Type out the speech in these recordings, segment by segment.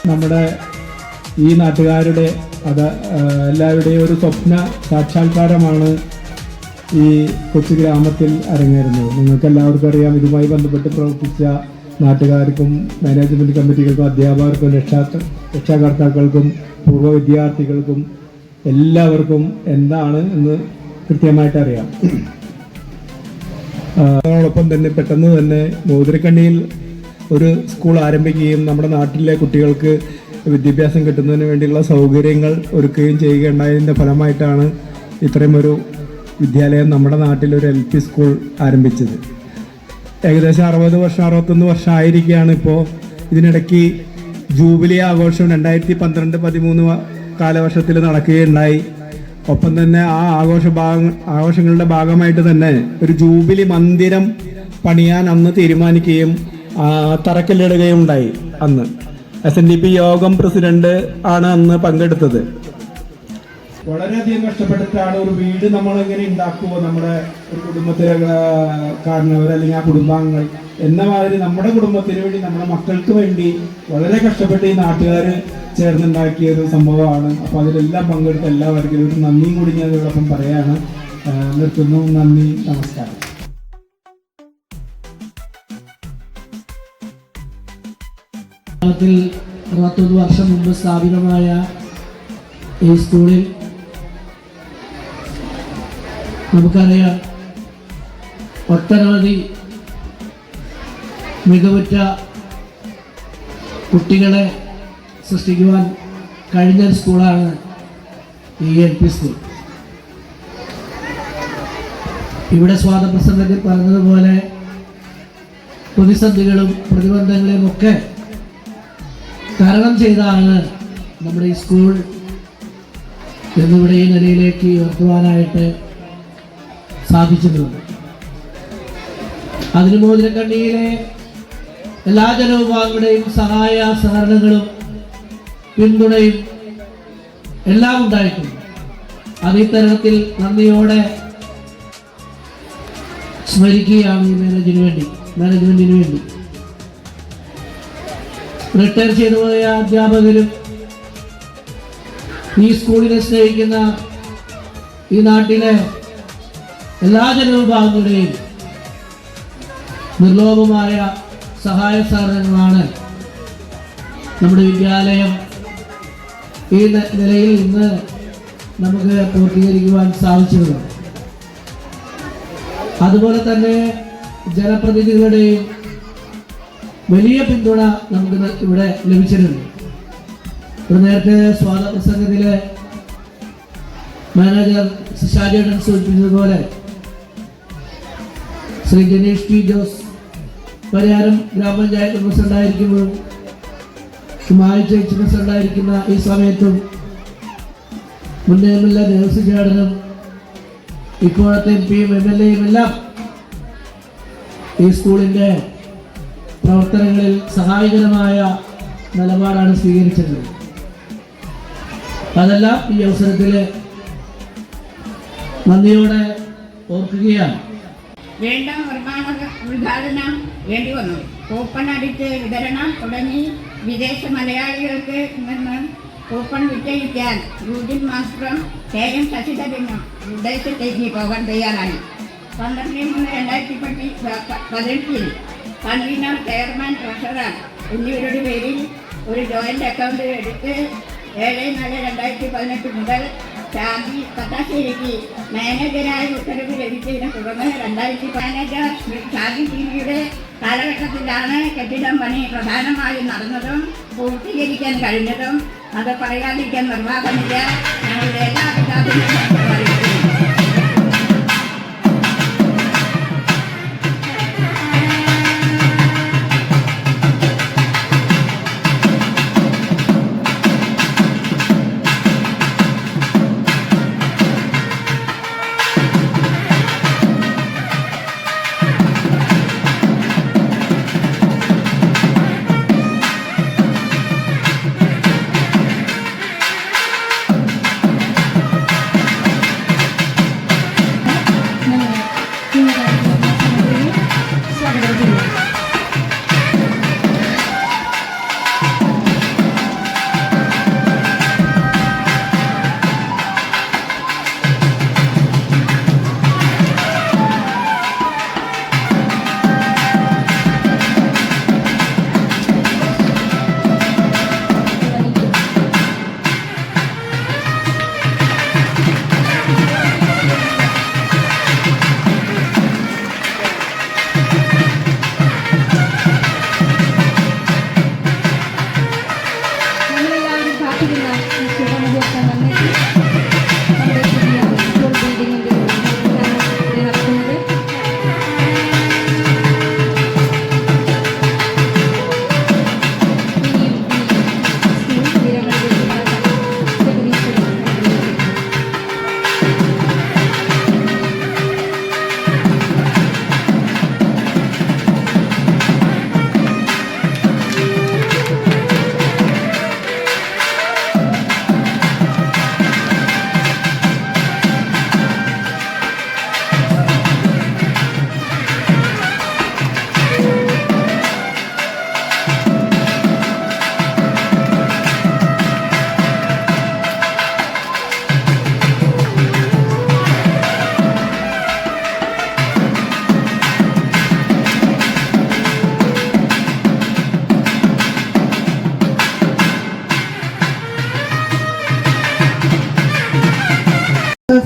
നമ്മുടെ ഈ നാട്ടുകാരുടെ എല്ലാവരുടെയും ഒരു സ്വപ്ന സാക്ഷാത്കാരമാണ് ഈ കൊച്ചു ഗ്രാമത്തിൽ അരങ്ങേറുന്നത്. നിങ്ങൾക്ക് എല്ലാവർക്കും അറിയാം, ഇതുമായി ബന്ധപ്പെട്ട് പ്രവർത്തിച്ച നാട്ടുകാർക്കും മാനേജ്മെൻറ്റ് കമ്മിറ്റികൾക്കും അധ്യാപകർക്കും രക്ഷാകർത്താക്കൾക്കും പൂർവ്വ വിദ്യാർത്ഥികൾക്കും എല്ലാവർക്കും എന്താണ് എന്ന് കൃത്യമായിട്ട് അറിയാം. അതോടൊപ്പം തന്നെ പെട്ടെന്ന് തന്നെ മോതിരക്കണ്ണിയിൽ ഒരു സ്കൂൾ ആരംഭിക്കുകയും നമ്മുടെ നാട്ടിലെ കുട്ടികൾക്ക് വിദ്യാഭ്യാസം കിട്ടുന്നതിന് വേണ്ടിയുള്ള സൗകര്യങ്ങൾ ഒരുക്കുകയും ചെയ്യുകയുണ്ടായതിൻ്റെ ഫലമായിട്ടാണ് ഇത്രയുമൊരു വിദ്യാലയം നമ്മുടെ നാട്ടിലൊരു LP സ്കൂൾ ആരംഭിച്ചത്. ഏകദേശം 60 വർഷം 61 വർഷം ആയിരിക്കുകയാണ് ഇപ്പോൾ. ഇതിനിടയ്ക്ക് ജൂബിലി ആഘോഷം 2012-13 കാലവർഷത്തിൽ നടക്കുകയുണ്ടായി. ഒപ്പം തന്നെ ആ ആഘോഷങ്ങളുടെ ഭാഗമായിട്ട് തന്നെ ഒരു ജൂബിലി മന്ദിരം പണിയാൻ അന്ന് തീരുമാനിക്കുകയും തറക്കല്ലിടുകയും ഉണ്ടായി. അന്ന് SNDP യോഗം പ്രസിഡന്റ് ആണ് അന്ന് പങ്കെടുത്തത്. വളരെയധികം കഷ്ടപ്പെട്ടിട്ടാണ് ഒരു വീട് നമ്മളെങ്ങനെ ഉണ്ടാക്കുമോ, നമ്മുടെ ഒരു കുടുംബത്തിലെ കാരണവർ അല്ലെങ്കിൽ ആ കുടുംബാംഗങ്ങൾ എന്ന മാതിരി നമ്മുടെ കുടുംബത്തിന് വേണ്ടി, നമ്മുടെ മക്കൾക്ക് വേണ്ടി വളരെ കഷ്ടപ്പെട്ട് ഈ നാട്ടുകാർ ചേർന്നുണ്ടാക്കിയ ഒരു സംഭവമാണ്. അപ്പോൾ അതിലെല്ലാം പങ്കെടുത്ത എല്ലാവർക്കും ഒരു നന്ദിയും കൂടി ഞാൻ ഇതിനോടൊപ്പം പറയാണ്. നിർത്തുന്നു. നന്ദി, നമസ്കാരം. കേരളത്തിൽ 61 വർഷം മുമ്പ് സ്ഥാപിതമായ ഈ സ്കൂളിൽ നമുക്കറിയാം, ഒട്ടനവധി മികവുറ്റ കുട്ടികളെ സൃഷ്ടിക്കുവാൻ കഴിഞ്ഞൊരു സ്കൂളാണ് ഈ LP സ്കൂൾ. ഇവിടെ സ്വാതന്ത്ര്യപ്രസംഗത്തിൽ പറഞ്ഞതുപോലെ പ്രതിസന്ധികളും പ്രതിബന്ധങ്ങളെയും ഒക്കെ തരണം ചെയ്താണ് നമ്മുടെ ഈ സ്കൂൾ എന്നിവിടെ ഈ നിലയിലേക്ക് ഉയർത്തുവാനായിട്ട് സാധിച്ചിട്ടുള്ളത്. അതിന് മോതിരക്കണ്ണിയിലെ എല്ലാ ജനവിഭാഗങ്ങളുടെയും സഹായ സഹകരണങ്ങളും പിന്തുണയും എല്ലാം ഉണ്ടായിട്ടുണ്ട്. അത് ഈ തരണത്തിൽ നന്ദിയോടെ സ്മരിക്കുകയാണ് ഈ മാനേജ്മെന്റിന് വേണ്ടി. റിട്ടയർ ചെയ്തു പോയ അധ്യാപകരും ഈ സ്കൂളിനെ സ്നേഹിക്കുന്ന ഈ നാട്ടിലെ എല്ലാ ജനവിഭാഗങ്ങളുടെയും നിർലോഭമായ സഹായ സഹകരണങ്ങളാണ് നമ്മുടെ വിദ്യാലയം ഈ നിലയിൽ ഇന്ന് നമുക്ക് പൂർത്തീകരിക്കുവാൻ സാധിച്ചത്. അതുപോലെ തന്നെ ജനപ്രതിനിധികളുടെയും വലിയ പിന്തുണ നമുക്ക് ഇവിടെ ലഭിച്ചിട്ടുണ്ട്. നേരത്തെ സ്വാതന്ത്ര്യപ്രസംഗത്തിലെ മാനേജർ ഷാജേട്ടൻ സൂചിപ്പിച്ചതുപോലെ ശ്രീ ജനീഷ് T. ജോസ് പരിയാരം ഗ്രാമപഞ്ചായത്ത് പ്രസിഡന്റായിരിക്കുമ്പോഴും മായി ചേച്ചി പ്രസിഡന്റായിരിക്കുന്ന ഈ സമയത്തും മുൻ MLA ദേവസ്വം ചേട്ടനും ഇപ്പോഴത്തെ MP-യും MLA-യും എല്ലാം ഈ സ്കൂളിൻ്റെ പ്രവർത്തനങ്ങളിൽ സഹായകരമായ നിലപാടാണ് സ്വീകരിച്ചിട്ടുള്ളത്. അതെല്ലാം ഈ അവസരത്തിൽ നന്ദിയോടെ ഓർക്കുകയാണ്. വേണ്ട നിർമ്മാണ ഉദ്ഘാടനം വേണ്ടി വന്നു. കൂപ്പൺ അടിച്ച് വിതരണം തുടങ്ങി വിദേശ മലയാളികൾക്ക് നിന്ന് കൂപ്പൺ വിറ്റഴിക്കാൻ യൂജിൻ മാസ്റ്ററും KM ശശിധരനും വിദേശത്തേക്ക് പോകാൻ തയ്യാറായി. 12/3/2018 കൺവീനർ, ചെയർമാൻ, ട്രഷറർ എന്നിവരുടെ പേരിൽ ഒരു ജോയിന്റ് അക്കൗണ്ട് എടുത്ത് 7/4/2018 മുതൽ പട്ടാശ്ശേരിക്ക് മാനേജരായി ഉത്തരവ് ലഭിച്ചതിനെ തുടർന്ന് മാനേജർ ഷാജി ടിവിയുടെ കാലഘട്ടത്തിലാണ് കെട്ടിടം പണി പ്രധാനമായും നടന്നതും പൂർത്തീകരിക്കാൻ കഴിഞ്ഞതും. അത് പറയാതിരിക്കാൻ നിർവാഹമില്ല. ഞങ്ങളുടെ എല്ലാ അഭിപ്രായങ്ങളും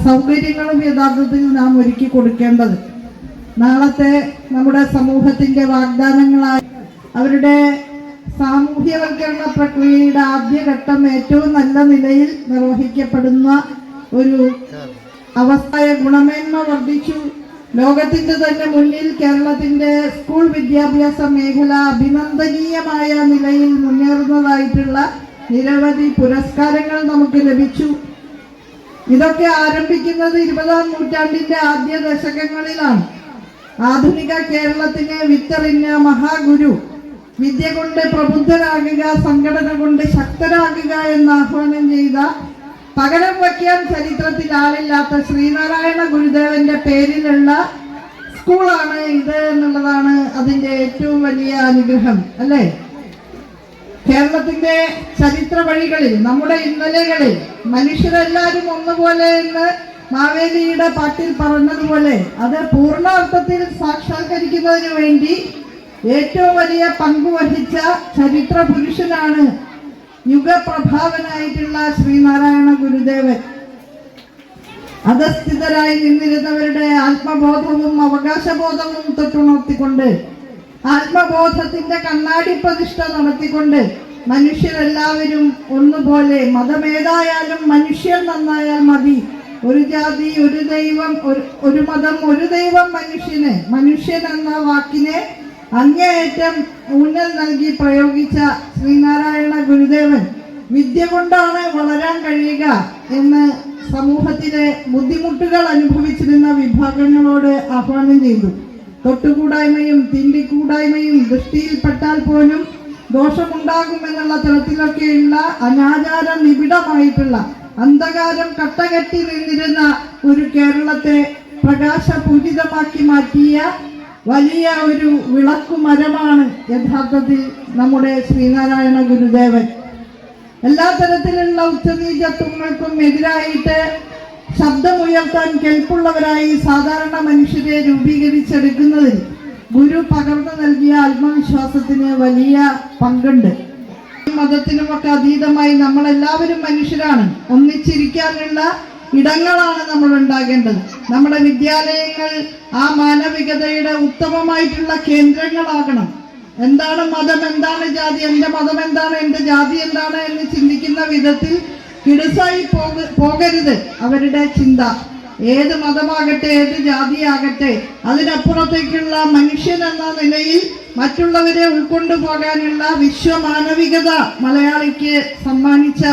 സൗകര്യങ്ങളും യഥാർത്ഥത്തിൽ നാം ഒരുക്കി കൊടുക്കേണ്ടത്. നാളത്തെ നമ്മുടെ സമൂഹത്തിന്റെ വാഗ്ദാനങ്ങളായി അവരുടെ സാമൂഹ്യവൽക്കരണ പ്രക്രിയയുടെ ആദ്യഘട്ടം ഏറ്റവും നല്ല നിലയിൽ നിർവഹിക്കപ്പെടുന്ന ഒരു അവസ്ഥയെ ഗുണമേന്മ വർദ്ധിച്ചു. ലോകത്തിന്റെ തന്നെ മുന്നിൽ കേരളത്തിന്റെ സ്കൂൾ വിദ്യാഭ്യാസ മേഖല അഭിനന്ദനീയമായ നിലയിൽ മുന്നേറുന്നതായിട്ടുള്ള നിരവധി പുരസ്കാരങ്ങൾ നമുക്ക് ലഭിച്ചു. ഇതൊക്കെ ആരംഭിക്കുന്നത് 20-ാം നൂറ്റാണ്ടിന്റെ ആദ്യ ദശകങ്ങളിലാണ്. ആധുനിക കേരളത്തിന് വിത്തെറിഞ്ഞ മഹാഗുരു വിദ്യ കൊണ്ട് പ്രബുദ്ധരാകുക, സംഘടന കൊണ്ട് ശക്തരാകുക എന്ന് ആഹ്വാനം ചെയ്ത, പകരം വയ്ക്കാൻ ചരിത്രത്തിൽ ആളില്ലാത്ത ശ്രീനാരായണ ഗുരുദേവന്റെ പേരിലുള്ള സ്കൂളാണ് ഇത് എന്നുള്ളതാണ് അതിന്റെ ഏറ്റവും വലിയ അനുഗ്രഹം, അല്ലേ? കേരളത്തിന്റെ ചരിത്ര വഴികളിൽ, നമ്മുടെ ഇന്നലെകളിൽ മനുഷ്യരെല്ലാവരും ഒന്നുപോലെ എന്ന് മാവേലിയുടെ പാട്ടിൽ പറഞ്ഞതുപോലെ അത് പൂർണ്ണാർത്ഥത്തിൽ സാക്ഷാത്കരിക്കുന്നതിന് വേണ്ടി ഏറ്റവും വലിയ പങ്കുവഹിച്ച ചരിത്ര പുരുഷനാണ് യുഗപ്രഭാവനായിട്ടുള്ള ശ്രീനാരായണ ഗുരുദേവൻ. അധസ്ഥിതരായി നിന്നിരുന്നവരുടെ ആത്മബോധവും അവകാശബോധവും തൊട്ടുണർത്തിക്കൊണ്ട്, ആത്മബോധത്തിന്റെ കണ്ണാടി പ്രതിഷ്ഠ നടത്തിക്കൊണ്ട് മനുഷ്യരെല്ലാവരും ഒന്നുപോലെ, മതമേതായാലും മനുഷ്യർ നന്നായാൽ മതി, ഒരു ജാതി ഒരു ദൈവം, ഒരു മതം ഒരു ദൈവം, മനുഷ്യൻ എന്ന വാക്കിനെ അങ്ങേയറ്റം ഊന്നൽ നൽകി പ്രയോഗിച്ച ശ്രീനാരായണ ഗുരുദേവൻ വിദ്യ കൊണ്ടാണ് വളരാൻ കഴിയുക എന്ന് സമൂഹത്തിലെ ബുദ്ധിമുട്ടുകൾ അനുഭവിച്ചിരുന്ന വിഭാഗങ്ങളോട് ആഹ്വാനം ചെയ്തു. തൊട്ടുകൂടായ്മയും തിണ്ടിക്കൂടായ്മയും ദൃഷ്ടിയിൽപ്പെട്ടാൽ പോലും ദോഷമുണ്ടാകുമെന്നുള്ള തരത്തിലൊക്കെയുള്ള അനാചാര നിബിഡമായിട്ടുള്ള അന്ധകാരം കട്ടകെട്ടി നിന്നിരുന്ന ഒരു കേരളത്തെ പ്രകാശപൂരിതമാക്കി മാറ്റിയ വലിയ ഒരു വിളക്കുമരമാണ് യഥാർത്ഥത്തിൽ നമ്മുടെ ശ്രീനാരായണ ഗുരുദേവൻ. എല്ലാ തരത്തിലുള്ള ഉച്ചനീചത്വങ്ങൾക്കും എതിരായിട്ട് ശബ്ദമുയർത്താൻ കെൽപ്പുള്ളവരായി സാധാരണ മനുഷ്യരെ രൂപീകരിച്ചെടുക്കുന്നതിൽ ഗുരു പകർന്നു നൽകിയ ആത്മവിശ്വാസത്തിന് വലിയ പങ്കുണ്ട്. മതത്തിനുമൊക്കെ അതീതമായി നമ്മളെല്ലാവരും മനുഷ്യരാണ്. ഒന്നിച്ചിരിക്കാനുള്ള ഇടങ്ങളാണ് നമ്മൾ ഉണ്ടാകേണ്ടത്. നമ്മുടെ വിദ്യാലയങ്ങൾ ആ മാനവികതയുടെ ഉത്തമമായിട്ടുള്ള കേന്ദ്രങ്ങളാകണം. എന്താണ് മതം, എന്താണ് ജാതി, എൻ്റെ മതം എന്താണ്, എൻ്റെ ജാതി എന്താണ് എന്ന് ചിന്തിക്കുന്ന വിധത്തിൽ കിടുസായി പോകരുത് അവരുടെ ചിന്ത. ഏത് മതമാകട്ടെ, ഏത് ജാതിയാകട്ടെ, അതിനപ്പുറത്തേക്കുള്ള മനുഷ്യൻ എന്ന നിലയിൽ മറ്റുള്ളവരെ ഉൾക്കൊണ്ടു പോകാനുള്ള വിശ്വമാനവികത മലയാളിക്ക് സമ്മാനിച്ച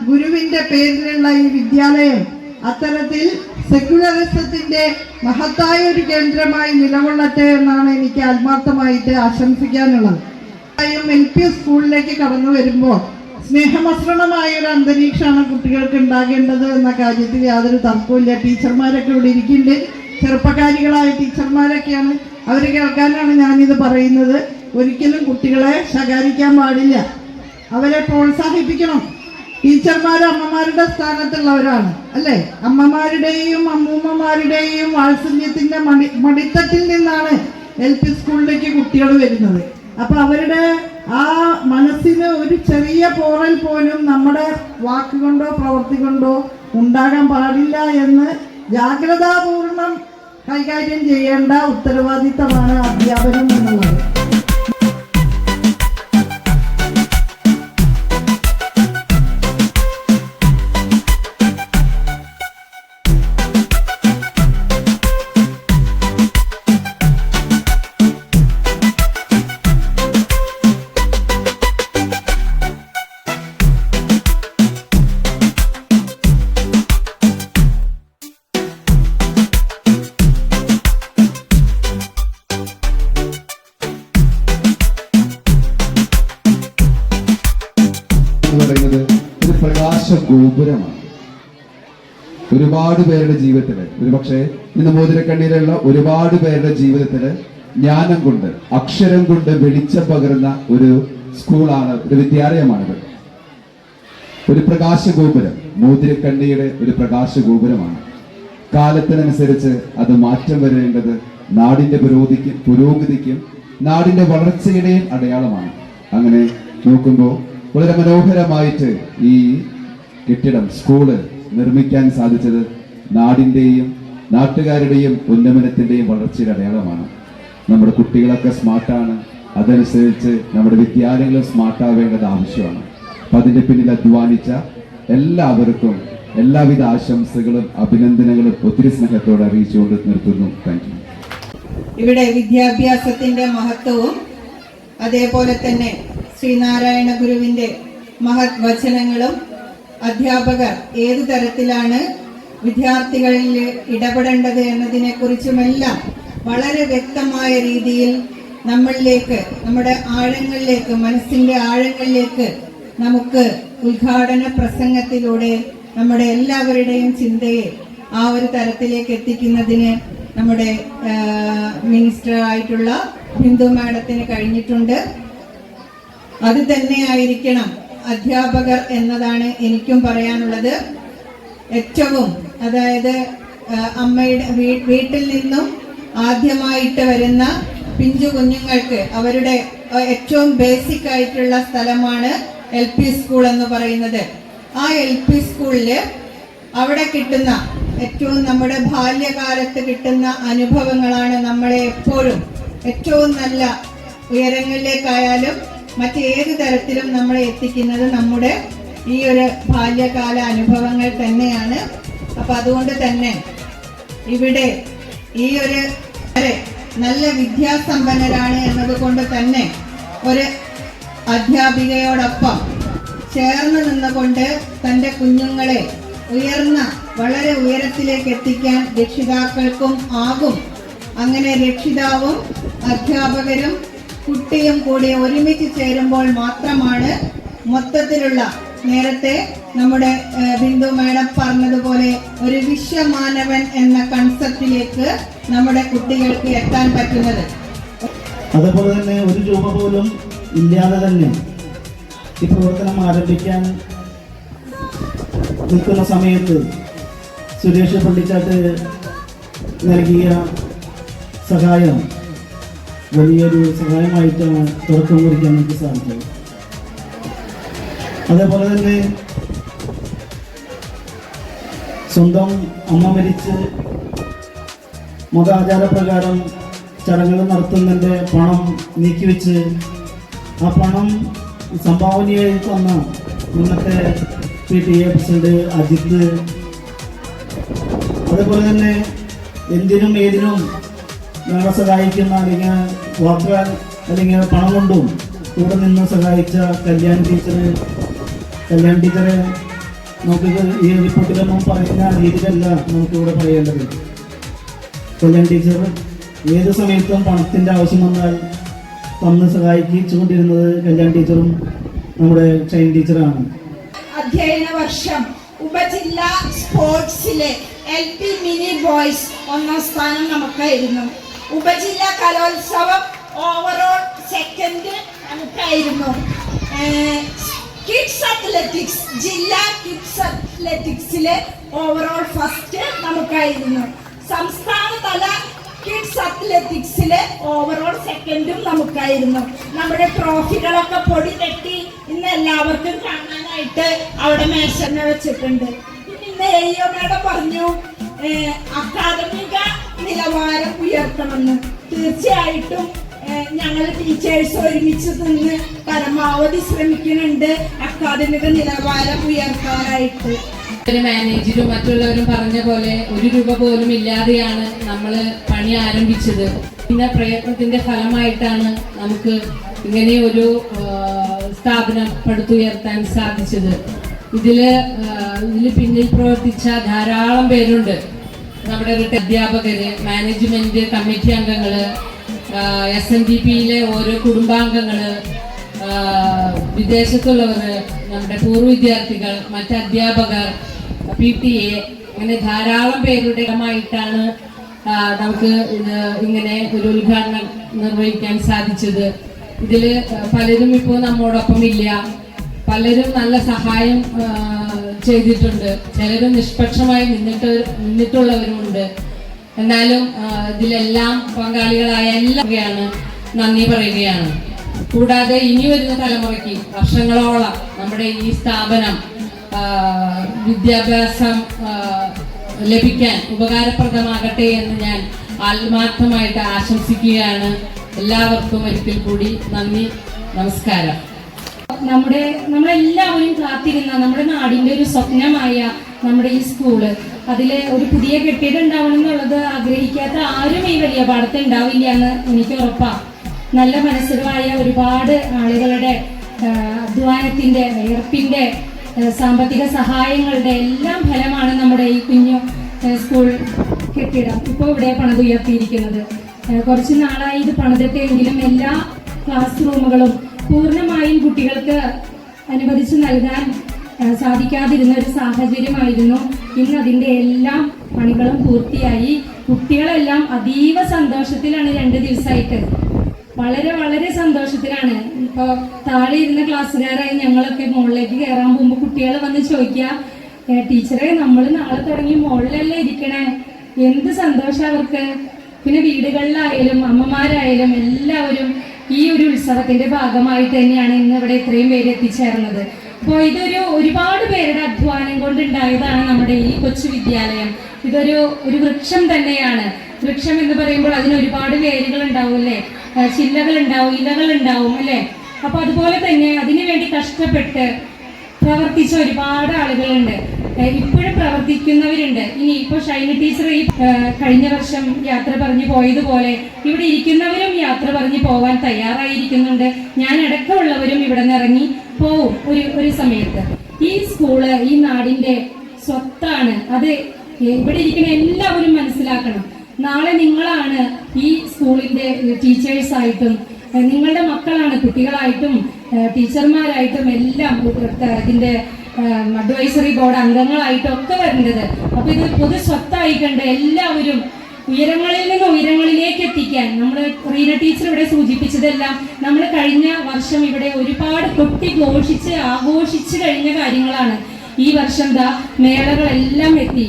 ഗുരുവിന്റെ പേരിലുള്ള ഈ വിദ്യാലയം അത്തരത്തിൽ സെക്യുലറിസത്തിന്റെ മഹത്തായ ഒരു കേന്ദ്രമായി നിലകൊള്ളട്ടെ എന്നാണ് എനിക്ക് ആത്മാർത്ഥമായിട്ട് ആശംസിക്കാനുള്ളത്. LP സ്കൂളിലേക്ക് കടന്നു വരുമ്പോൾ സ്നേഹമസൃണമായ ഒരു അന്തരീക്ഷമാണ് കുട്ടികൾക്ക് ഉണ്ടാകേണ്ടത് എന്ന കാര്യത്തിൽ യാതൊരു തർക്കവുമില്ല. ടീച്ചർമാരൊക്കെ ഇവിടെ ഇരിക്കുന്നുണ്ട്, ചെറുപ്പക്കാരികളായ ടീച്ചർമാരൊക്കെയാണ്. അവർ കേൾക്കാനാണ് ഞാനിത് പറയുന്നത്. ഒരിക്കലും കുട്ടികളെ ശകാരിക്കാൻ പാടില്ല, അവരെ പ്രോത്സാഹിപ്പിക്കണം. ടീച്ചർമാർ അമ്മമാരുടെ സ്ഥാനത്തുള്ളവരാണ്, അല്ലേ? അമ്മമാരുടെയും അമ്മൂമ്മമാരുടെയും വാത്സല്യത്തിന്റെ മടിത്തട്ടിൽ നിന്നാണ് LP സ്കൂളിലേക്ക് കുട്ടികൾ വരുന്നത്. അപ്പൊ അവരുടെ ആ മനസ്സിന് ഒരു ചെറിയ പോറൽ പോലും നമ്മുടെ വാക്കുകൊണ്ടോ പ്രവൃത്തി കൊണ്ടോ ഉണ്ടാകാൻ പാടില്ല എന്ന് ജാഗ്രതാപൂർവം കൈകാര്യം ചെയ്യേണ്ട ഉത്തരവാദിത്തമാണ് അധ്യാപനം എന്നുള്ളത്. ഗോപുരമാണ് ഒരുപാട് പേരുടെ ജീവിതത്തില്. ഒരുപക്ഷെ ഇന്ന് മോതിരക്കണ്ണിയിലുള്ള ഒരുപാട് പേരുടെ ജീവിതത്തില് ജ്ഞാനം കൊണ്ട്, അക്ഷരം കൊണ്ട് വെളിച്ചം പകരുന്ന ഒരു സ്കൂളാണ്, ഒരു വിദ്യാലയമാണിത്. ഒരു പ്രകാശ ഗോപുരം, മോതിരക്കണ്ണിയുടെ ഒരു പ്രകാശ ഗോപുരമാണ്. കാലത്തിനനുസരിച്ച് അത് മാറ്റം വരേണ്ടത് നാടിന്റെ പുരോഗതിക്കും നാടിന്റെ വളർച്ചയുടെയും അടയാളമാണ്. അങ്ങനെ നോക്കുമ്പോൾ വളരെ മനോഹരമായിട്ട് ഈ കെട്ടിടം, സ്കൂള് നിർമ്മിക്കാൻ സാധിച്ചത് നാടിൻ്റെയും നാട്ടുകാരുടെയും ഉന്നമനത്തിൻ്റെയും വളർച്ചയുടെ അടയാളമാണ്. നമ്മുടെ കുട്ടികളൊക്കെ സ്മാർട്ടാണ്, അതനുസരിച്ച് നമ്മുടെ വിദ്യാലയങ്ങളും സ്മാർട്ടാവേണ്ടത് ആവശ്യമാണ്. അപ്പം അതിൻ്റെ പിന്നിൽ അധ്വാനിച്ച എല്ലാവർക്കും എല്ലാവിധ ആശംസകളും അഭിനന്ദനങ്ങളും ഒത്തിരി സ്നേഹത്തോടെ അറിയിച്ചുകൊണ്ട് നിർത്തുന്നു. Thank you. ഇവിടെ വിദ്യാഭ്യാസത്തിന്റെ മഹത്വവും അതേപോലെ തന്നെ ശ്രീനാരായണ ഗുരുവിന്റെ മഹത് വചനങ്ങളും അധ്യാപകർ ഏതു തരത്തിലാണ് വിദ്യാർത്ഥികളിൽ ഇടപെടേണ്ടത് എന്നതിനെ കുറിച്ചുമെല്ലാം വളരെ വ്യക്തമായ രീതിയിൽ നമ്മളിലേക്ക്, നമ്മുടെ ആഴങ്ങളിലേക്ക്, മനസ്സിന്റെ ആഴങ്ങളിലേക്ക് നമുക്ക് ഉദ്ഘാടന പ്രസംഗത്തിലൂടെ നമ്മുടെ എല്ലാവരുടെയും ചിന്തയെ ആ ഒരു തരത്തിലേക്ക് എത്തിക്കുന്നതിന് നമ്മുടെ മിനിസ്റ്റർ ആയിട്ടുള്ള ബിന്ദു മാഡത്തിന് കഴിഞ്ഞിട്ടുണ്ട്. അത് തന്നെയായിരിക്കണം അധ്യാപകർ എന്നതാണ് എനിക്കും പറയാനുള്ളത്. ഏറ്റവും, അതായത് അമ്മയുടെ വീട്ടിൽ നിന്നും ആദ്യമായിട്ട് വരുന്ന പിഞ്ചു കുഞ്ഞുങ്ങൾക്ക് അവരുടെ ഏറ്റവും ബേസിക് ആയിട്ടുള്ള സ്ഥലമാണ് LP സ്കൂൾ എന്ന് പറയുന്നത്. ആ LP സ്കൂളില് അവിടെ കിട്ടുന്ന ഏറ്റവും നമ്മുടെ ബാല്യകാലത്ത് കിട്ടുന്ന അനുഭവങ്ങളാണ് നമ്മളെ എപ്പോഴും ഏറ്റവും നല്ല ഉയരങ്ങളിലേക്കായാലും മറ്റേത് തരത്തിലും നമ്മളെ എത്തിക്കുന്നത്. നമ്മുടെ ഈ ഒരു ബാല്യകാല അനുഭവങ്ങൾ തന്നെയാണ്. അപ്പൊ അതുകൊണ്ട് തന്നെ ഇവിടെ ഈ ഒരു നല്ല വിദ്യാസമ്പന്നരാണ് എന്നതുകൊണ്ട് തന്നെ ഒരു അധ്യാപികയോടൊപ്പം ചേർന്ന് നിന്നുകൊണ്ട് തൻ്റെ കുഞ്ഞുങ്ങളെ വളരെ ഉയരത്തിലേക്ക് എത്തിക്കാൻ രക്ഷിതാക്കൾക്കും ആകും. അങ്ങനെ രക്ഷിതാവും അധ്യാപകരും കുട്ടിയും കൂടി ഒരുമിച്ച് ചേരുമ്പോൾ മാത്രമാണ് മൊത്തത്തിലുള്ള, നേരത്തെ നമ്മുടെ ബിന്ദു മാഡം പറഞ്ഞതുപോലെ, ഒരു വിശ്വമാനവൻ എന്ന കൺസെപ്റ്റിലേക്ക് നമ്മുടെ കുട്ടികൾക്ക് എത്താൻ പറ്റുന്നത്. അതുപോലെ തന്നെ ഒരു രൂപ പോലും ഇല്ലാതെ തന്നെ ഈ പ്രവർത്തനം ആരംഭിക്കാൻ നിൽക്കുന്ന സമയത്ത് സുരേഷ് പള്ളിക്കാട്ട് നൽകിയ സഹായം വലിയൊരു സഹായമായിട്ടാണ് തുടക്കം കുറിക്കാൻ എനിക്ക് സാധിച്ചത്. അതേപോലെ തന്നെ സ്വന്തം അമ്മ മരിച്ച് മതാചാരപ്രകാരം ചടങ്ങുകൾ നടത്തുന്നതിൻ്റെ പണം നീക്കിവെച്ച് ആ പണം സംഭാവനയായി തന്ന ഇന്നത്തെ PTA പ്രസിഡന്റ് അജിത്ത്, അതേപോലെ തന്നെ എന്തിനും ഏതിനും ഞങ്ങളെ സഹായിക്കുന്ന, അല്ലെങ്കിൽ വാക്കുകൾ അല്ലെങ്കിൽ പണം കൊണ്ടും കൂടെ നിന്ന് സഹായിച്ച കല്യാൺ ടീച്ചറെ നമുക്ക് ഈ റിപ്പോർട്ടിലൊന്നും പറയുന്ന രീതിയിലല്ല നമുക്കിവിടെ പറയേണ്ടത്. കല്യാൺ ടീച്ചർ ഏത് സമയത്തും പണത്തിൻ്റെ ആവശ്യം വന്നാൽ തന്ന് സഹായിച്ചുകൊണ്ടിരുന്നത് കല്യാൺ ടീച്ചറും നമ്മുടെ ഷൈൻ ടീച്ചറാണ്. അധ്യയന വർഷം ഉപജില്ലാ സ്പോർട്സിലെ LP മിനി ബോയ്സ് 1ാം സ്ഥാനം നമുക്കായിരുന്നു. ഉപജില്ലാ കലോത്സവം ഓവറോൾ സെക്കൻഡ് നമുക്കായിരുന്നു. കിഡ്സ് അത്ലറ്റിക്സ്, ജില്ലാ കിഡ്സ് അത്ലറ്റിക്സിലെ ഓവറോൾ ഫസ്റ്റ് നമുക്കായിരുന്നു. സംസ്ഥാന തല കിഡ്സ് അത്ലറ്റിക്സിലെ ഓവറോൾ സെക്കൻഡും നമുക്കായിരുന്നു. നമ്മുടെ ട്രോഫികളൊക്കെ പൊടി തട്ടി ഇന്ന് എല്ലാവർക്കും കാണാനായിട്ട് അവിടെ മേശന്നെ വെച്ചിട്ടുണ്ട്. ഇന്ന് AO മാഡം പറഞ്ഞു അക്കാദമിക നിലവാരം ഉയർത്തണമെന്ന്. തീർച്ചയായിട്ടും ഞങ്ങൾ ടീച്ചേഴ്സ് ഒരുമിച്ച് നിന്ന് പരമാവധി ശ്രമിക്കുന്നുണ്ട് അക്കാദമിക നിലവാരം ഉയർത്താനായിട്ട്. മാനേജരും മറ്റുള്ളവരും പറഞ്ഞ പോലെ ഒരു രൂപ പോലും ഇല്ലാതെയാണ് നമ്മൾ പണി ആരംഭിച്ചത്. പിന്നെ പ്രയത്നത്തിന്റെ ഫലമായിട്ടാണ് നമുക്ക് ഇങ്ങനെ ഒരു സ്ഥാപനം പടുത്തുയർത്താൻ സാധിച്ചത്. ഇതില് പിന്നിൽ പ്രവർത്തിച്ച ധാരാളം പേരുണ്ട്. നമ്മുടെ അധ്യാപകര്, മാനേജ്മെന്റ് കമ്മിറ്റി അംഗങ്ങള്, SNDPയിലെ ഓരോ കുടുംബാംഗങ്ങള്, വിദേശത്തുള്ളവർ, നമ്മുടെ പൂർവ്വ വിദ്യാർത്ഥികൾ, മറ്റ് അധ്യാപകർ, PTA, അങ്ങനെ ധാരാളം പേരുടെ ാണ് നമുക്ക് ഇങ്ങനെ ഒരു ഉദ്ഘാടനം നിർവഹിക്കാൻ സാധിച്ചത്. ഇതില് പലരും ഇപ്പോൾ നമ്മോടൊപ്പം ഇല്ല. പലരും നല്ല സഹായം ചെയ്തിട്ടുണ്ട്. ചിലരും നിഷ്പക്ഷമായി നിന്നിട്ടുള്ളവരുമുണ്ട്. എന്നാലും ഇതിലെല്ലാം പങ്കാളികളായ എല്ലാവരെയാണ് നന്ദി പറയുകയാണ്. കൂടാതെ ഇനി വരുന്ന തലമുറയ്ക്ക് വർഷങ്ങളോളം നമ്മുടെ ഈ സ്ഥാപനം വിദ്യാഭ്യാസം ലഭിക്കാൻ ഉപകാരപ്രദമാകട്ടെ എന്ന് ഞാൻ ആത്മാർത്ഥമായിട്ട് ആശംസിക്കുകയാണ്. എല്ലാവർക്കും ഒരിക്കൽ കൂടി നന്ദി, നമസ്കാരം. നമ്മളെല്ലാവരും കാത്തിരുന്ന നമ്മുടെ നാടിന്റെ ഒരു സ്വപ്നമായ നമ്മുടെ ഈ സ്കൂള്, അതിലെ ഒരു പുതിയ കെട്ടിടം ഉണ്ടാവണം എന്നുള്ളത് ആഗ്രഹിക്കാത്ത ആരും ഈ വലിയ പാടത്ത് ഉണ്ടാവില്ല എന്ന് എനിക്ക് ഉറപ്പാണ്. നല്ല മനസ്സുകളായ ഒരുപാട് ആളുകളുടെ അധ്വാനത്തിന്റെ, വിയർപ്പിന്റെ, സാമ്പത്തിക സഹായങ്ങളുടെ എല്ലാം ഫലമാണ് നമ്മുടെ ഈ കുഞ്ഞു സ്കൂൾ കെട്ടിടം ഇപ്പോൾ ഇവിടെ പണിതുയർത്തിയിരിക്കുന്നത്. കുറച്ച് നാളായി ഇത് പണിതിട്ടെങ്കിലും എല്ലാ ക്ലാസ് റൂമുകളും പൂർണ്ണമായും കുട്ടികൾക്ക് അനുവദിച്ചു നൽകാൻ സാധിക്കാതിരുന്ന ഒരു സാഹചര്യമായിരുന്നു. ഇന്ന് അതിൻ്റെ എല്ലാം പണികളും പൂർത്തിയായി. കുട്ടികളെല്ലാം അതീവ സന്തോഷത്തിലാണ് 2 ദിവസമായിട്ട്. വളരെ വളരെ സന്തോഷത്തിലാണ്. ഇപ്പോൾ താഴെ ഇരുന്ന ക്ലാസ്സുകാരായി ഞങ്ങളൊക്കെ മുകളിലേക്ക് കയറാൻ പോകുമ്പോൾ കുട്ടികൾ വന്ന് ചോദിക്കുക, ടീച്ചറെ നമ്മൾ നാളെ തുടങ്ങി മുകളിലല്ലേ ഇരിക്കണേ, എന്ത് സന്തോഷം അവർക്ക്. പിന്നെ വീടുകളിലായാലും അമ്മമാരായാലും എല്ലാവരും ഈ ഒരു ഉത്സവത്തിന്റെ ഭാഗമായിട്ട് തന്നെയാണ് ഇന്ന് ഇവിടെ ഇത്രയും പേര് എത്തിച്ചേർന്നത്. അപ്പോൾ ഒരുപാട് പേരുടെ അധ്വാനം കൊണ്ടുണ്ടായതാണ് നമ്മുടെ ഈ കൊച്ചു വിദ്യാലയം. ഇതൊരു വൃക്ഷം തന്നെയാണ്. വൃക്ഷം എന്ന് പറയുമ്പോൾ അതിന് ഒരുപാട് വേരുകൾ ഉണ്ടാവും അല്ലേ, ചില്ലകൾ ഉണ്ടാവും, ഇലകൾ ഉണ്ടാവും അല്ലേ. അപ്പൊ അതുപോലെ തന്നെ അതിനു വേണ്ടി കഷ്ടപ്പെട്ട് പ്രവർത്തിച്ച ഒരുപാട് ആളുകളുണ്ട്, ഇപ്പോഴും പ്രവർത്തിക്കുന്നവരുണ്ട്. ഇനി ഇപ്പോൾ ഷൈനി ടീച്ചർ ഈ കഴിഞ്ഞ വർഷം യാത്ര പറഞ്ഞു പോയതുപോലെ ഇവിടെ ഇരിക്കുന്നവരും യാത്ര പറഞ്ഞു പോവാൻ തയ്യാറായിരിക്കുന്നുണ്ട്. ഞാൻ അടക്കമുള്ളവരും ഇവിടെ നിന്ന് ഇറങ്ങി പോവും ഒരു സമയത്ത്. ഈ സ്കൂള് ഈ നാടിന്റെ സ്വത്താണ്. അത് ഇവിടെ ഇരിക്കുന്ന എല്ലാവരും മനസ്സിലാക്കണം. നാളെ നിങ്ങളാണ് ഈ സ്കൂളിന്റെ ടീച്ചേഴ്സായിട്ടും നിങ്ങളുടെ മക്കളാണ് കുട്ടികളായിട്ടും ടീച്ചർമാരായിട്ടും എല്ലാം ഇതിന്റെ അഡ്വൈസറി ബോർഡ് അംഗങ്ങളായിട്ടും ഒക്കെ വരേണ്ടത്. അപ്പൊ ഇത് പൊതു സ്വത്തായി കണ്ട് എല്ലാവരും ഉയരങ്ങളിൽ നിന്ന് ഉയരങ്ങളിലേക്ക് എത്തിക്കാൻ നമ്മൾ റീന ടീച്ചർ ഇവിടെ സൂചിപ്പിച്ചതെല്ലാം നമ്മൾ കഴിഞ്ഞ വർഷം ഇവിടെ ഒരുപാട് കൊട്ടി ഘോഷിച്ച് ആഘോഷിച്ച് കഴിഞ്ഞ കാര്യങ്ങളാണ്. ഈ വർഷം മേളകളെല്ലാം എത്തി.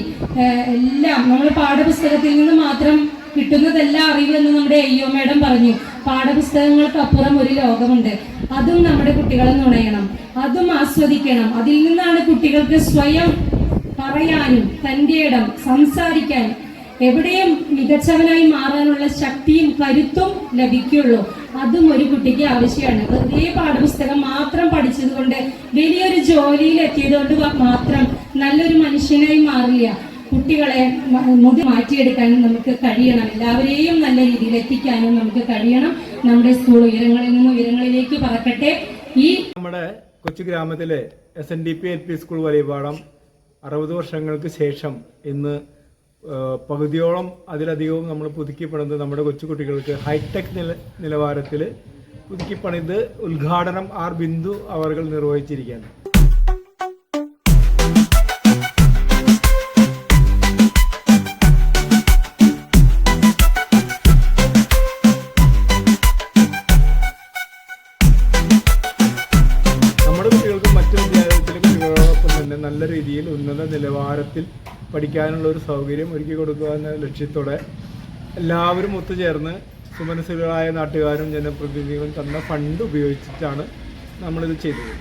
എല്ലാം നമ്മൾ പാഠപുസ്തകത്തിൽ നിന്ന് മാത്രം കിട്ടുന്നതല്ല അറിവെന്ന് നമ്മുടെ അയ്യോ മാഡം പറഞ്ഞു. പാഠപുസ്തകങ്ങൾക്കപ്പുറം ഒരു ലോകമുണ്ട്. അതും നമ്മുടെ കുട്ടികളെ നുണയണം, അതും ആസ്വദിക്കണം. അതിൽ നിന്നാണ് കുട്ടികൾക്ക് സ്വയം പറയാനും തൻ്റെ ഇടം സംസാരിക്കാൻ എവിടെയും മികച്ചവനായി മാറാനുള്ള ശക്തിയും കരുത്തും ലഭിക്കുള്ളൂ. അതും ഒരു കുട്ടിക്ക് ആവശ്യമാണ്. വെറുതെ പാഠപുസ്തകം മാത്രം പഠിച്ചതുകൊണ്ട് വലിയൊരു ജോലിയിൽ എത്തിയതുകൊണ്ട് മാത്രം നല്ലൊരു മനുഷ്യനായി മാറില്ല. കുട്ടികളെ മാറ്റിയെടുക്കാനും നമുക്ക് കഴിയണം. എല്ലാവരെയും നല്ല രീതിയിൽ എത്തിക്കാനും നമുക്ക് കഴിയണം. നമ്മുടെ സ്കൂൾ ഉയരങ്ങളിൽ നിന്ന് ഉയരങ്ങളിലേക്ക് പറക്കട്ടെ. നമ്മുടെ കൊച്ചു ഗ്രാമത്തിലെ SNDP LP സ്കൂൾ വലിയപാടം 60 വർഷങ്ങൾക്ക് ശേഷം ഇന്ന് പകുതിയോളം അതിലധികവും നമ്മൾ പുതുക്കിപ്പണിത് നമ്മുടെ കൊച്ചുകുട്ടികൾക്ക് ഹൈടെക് നിലവാരത്തിൽ പുതുക്കിപ്പണിത് ഉദ്ഘാടനം ആർ ബിന്ദു അവർ നിർവഹിച്ചിരിക്കുകയാണ്. നമ്മുടെ കുട്ടികൾക്ക് മറ്റു വിദ്യാലയത്തിലെ കുട്ടികളോടൊപ്പം തന്നെ നല്ല രീതിയിൽ ഉന്നത നിലവാരത്തിൽ പഠിക്കാനുള്ള ഒരു സൗകര്യം ഒരുക്കി കൊടുക്കുക എന്ന ലക്ഷ്യത്തോടെ എല്ലാവരും ഒത്തുചേർന്ന് സുമനസ്സുകളായ നാട്ടുകാരും ജനപ്രതിനിധികളും തന്ന ഫണ്ട് ഉപയോഗിച്ചിട്ടാണ് നമ്മളിത് ചെയ്തത്.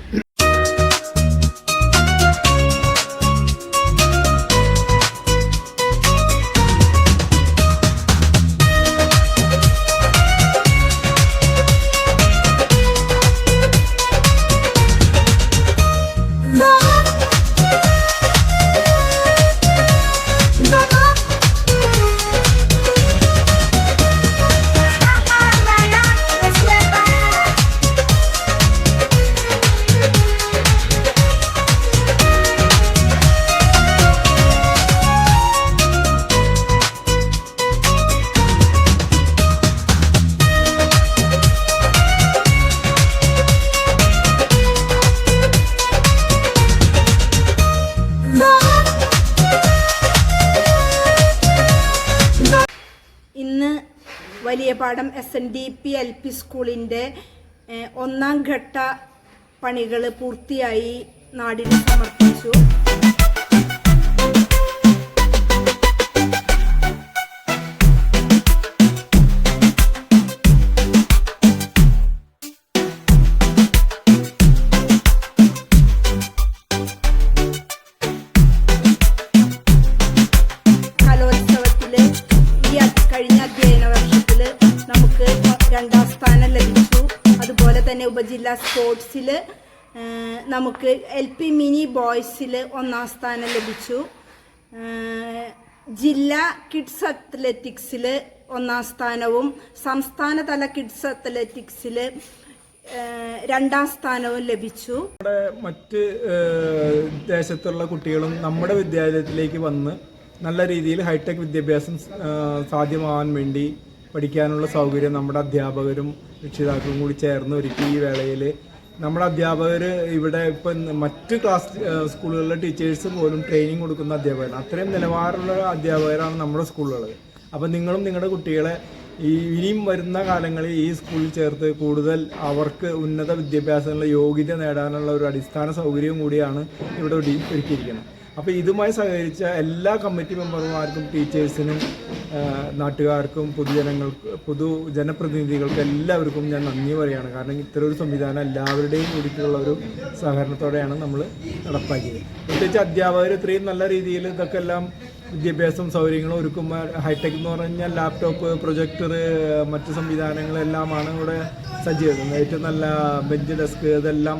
വലിയപാടം SNDP LP സ്കൂളിൻ്റെ 1ാം ഘട്ട പണികൾ പൂർത്തിയായി നാടിന് സമർപ്പിച്ചു. ഉപജില്ലാ സ്പോർട്സിൽ നമുക്ക് LP മിനി ബോയ്സിൽ 1ാം സ്ഥാനം ലഭിച്ചു. ജില്ലാ കിഡ്സ് അത്ലറ്റിക്സിൽ 1ാം സ്ഥാനവും സംസ്ഥാനതല കിഡ്സ് അത്ലറ്റിക്സിൽ 2ാം സ്ഥാനവും ലഭിച്ചു. മറ്റ് ദേശത്തുള്ള കുട്ടികളും നമ്മുടെ വിദ്യാലയത്തിലേക്ക് വന്ന് നല്ല രീതിയിൽ ഹൈടെക് വിദ്യാഭ്യാസം സാധ്യമാവാൻ വേണ്ടി പഠിക്കാനുള്ള സൗകര്യം നമ്മുടെ അധ്യാപകരും രക്ഷിതാക്കളും കൂടി ചേർന്ന് ഒരുക്കി. ഈ വേളയിൽ നമ്മുടെ അധ്യാപകർ ഇവിടെ ഇപ്പം മറ്റ് സ്കൂളുകളിലെ ടീച്ചേഴ്സ് പോലും ട്രെയിനിങ് കൊടുക്കുന്ന അധ്യാപകരാണ്. അത്രയും നിലവാരമുള്ള അധ്യാപകരാണ് നമ്മുടെ സ്കൂളുള്ളത്. അപ്പം നിങ്ങളും നിങ്ങളുടെ കുട്ടികളെ ഇനിയും വരുന്ന കാലങ്ങളിൽ ഈ സ്കൂളിൽ ചേർത്ത് കൂടുതൽ അവർക്ക് ഉന്നത വിദ്യാഭ്യാസത്തിനുള്ള യോഗ്യത നേടാനുള്ള ഒരു അടിസ്ഥാന സൗകര്യവും കൂടിയാണ് ഇവിടെ ഒരുക്കിയിരിക്കുന്നത്. അപ്പോൾ ഇതുമായി സഹകരിച്ച എല്ലാ കമ്മിറ്റി മെമ്പർമാർക്കും, ടീച്ചേഴ്സിനും, നാട്ടുകാർക്കും, ജനപ്രതിനിധികൾക്കും എല്ലാവർക്കും ഞാൻ നന്ദി പറയുകയാണ്. കാരണം ഇത്തരം ഒരു സംവിധാനം എല്ലാവരുടെയും കൂടിയിട്ടുള്ള ഒരു സഹകരണത്തോടെയാണ് നമ്മൾ നടപ്പാക്കിയത്. പ്രത്യേകിച്ച് അധ്യാപകർ ഇത്രയും നല്ല രീതിയിൽ ഇതൊക്കെ എല്ലാം വിദ്യാഭ്യാസം സൗകര്യങ്ങളും ഒരുക്കുമ്പോൾ ഹൈടെക് എന്ന് പറഞ്ഞാൽ ലാപ്ടോപ്പ്, പ്രൊജക്ടർ, മറ്റ് സംവിധാനങ്ങളെല്ലാമാണ് ഇവിടെ സജ്ജീകരിക്കുന്നത്. ഏറ്റവും നല്ല ബെഞ്ച്, ഡെസ്ക് ഇതെല്ലാം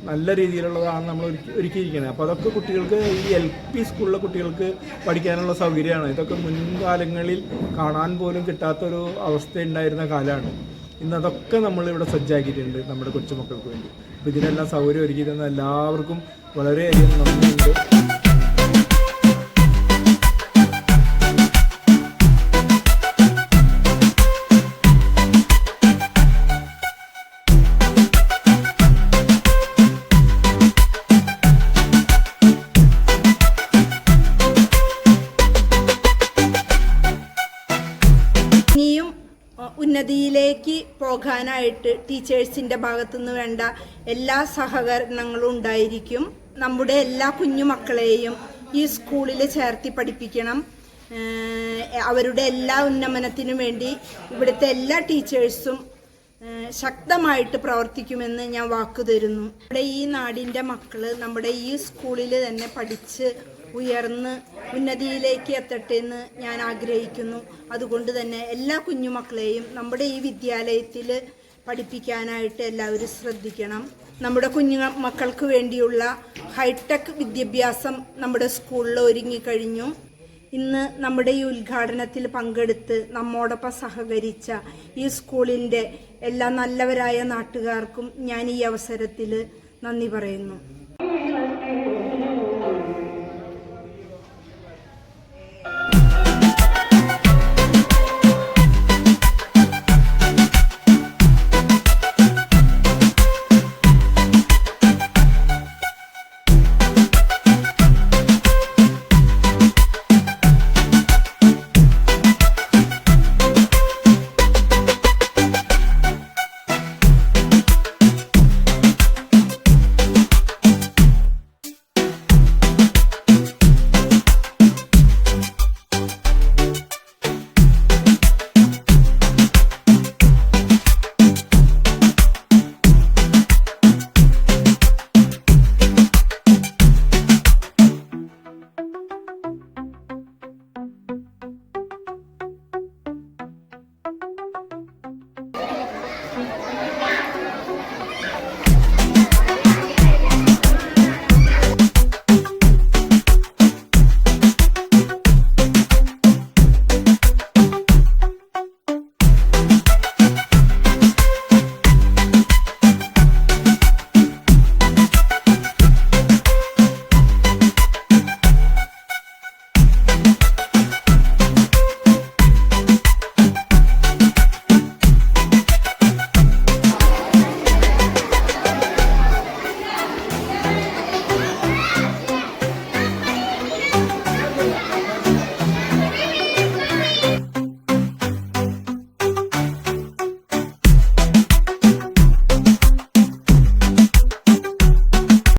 നല്ല രീതിയിലുള്ളതാണ് നമ്മൾ ഒരുക്കിയിരിക്കുന്നത്. അപ്പോൾ അതൊക്കെ കുട്ടികൾക്ക് ഈ LP സ്കൂളിലെ കുട്ടികൾക്ക് പഠിക്കാനുള്ള സൗകര്യമാണ്. ഇതൊക്കെ മുൻകാലങ്ങളിൽ കാണാൻ പോലും കിട്ടാത്തൊരു അവസ്ഥ ഉണ്ടായിരുന്ന കാലമാണ്. ഇന്ന് അതൊക്കെ നമ്മളിവിടെ സജ്ജാക്കിയിട്ടുണ്ട് നമ്മുടെ കൊച്ചുമക്കൾക്ക് വേണ്ടി. അപ്പോൾ ഇതിനെല്ലാം സൗകര്യം ഒരുക്കി തന്ന എല്ലാവർക്കും വളരെയധികം നന്ദിയുണ്ട്. ഉന്നതിയിലേക്ക് പോകാനായിട്ട് ടീച്ചേഴ്സിൻ്റെ ഭാഗത്തുനിന്ന് വേണ്ട എല്ലാ സഹകരണങ്ങളും ഉണ്ടായിരിക്കും. നമ്മുടെ എല്ലാ കുഞ്ഞുമക്കളെയും ഈ സ്കൂളിൽ ചേർത്തി പഠിപ്പിക്കണം. അവരുടെ എല്ലാ ഉന്നമനത്തിനും വേണ്ടി ഇവിടുത്തെ എല്ലാ ടീച്ചേഴ്സും ശക്തമായിട്ട് പ്രവർത്തിക്കുമെന്ന് ഞാൻ വാക്കു തരുന്നു. നമ്മുടെ ഈ നാടിൻ്റെ മക്കൾ നമ്മുടെ ഈ സ്കൂളിൽ തന്നെ പഠിച്ച് ഉയർന്ന് ഉന്നതിയിലേക്ക് എത്തട്ടെ എന്ന് ഞാൻ ആഗ്രഹിക്കുന്നു. അതുകൊണ്ട് തന്നെ എല്ലാ കുഞ്ഞുമക്കളെയും നമ്മുടെ ഈ വിദ്യാലയത്തിൽ പഠിപ്പിക്കാനായിട്ട് എല്ലാവരും ശ്രദ്ധിക്കണം. നമ്മുടെ മക്കൾക്ക് വേണ്ടിയുള്ള ഹൈടെക് വിദ്യാഭ്യാസം നമ്മുടെ സ്കൂളിൽ ഒരുങ്ങിക്കഴിഞ്ഞു. ഇന്ന് നമ്മുടെ ഈ ഉദ്ഘാടനത്തിൽ പങ്കെടുത്ത് നമ്മോടൊപ്പം സഹകരിച്ച ഈ സ്കൂളിൻ്റെ എല്ലാ നല്ലവരായ നാട്ടുകാർക്കും ഞാൻ ഈ അവസരത്തിൽ നന്ദി പറയുന്നു.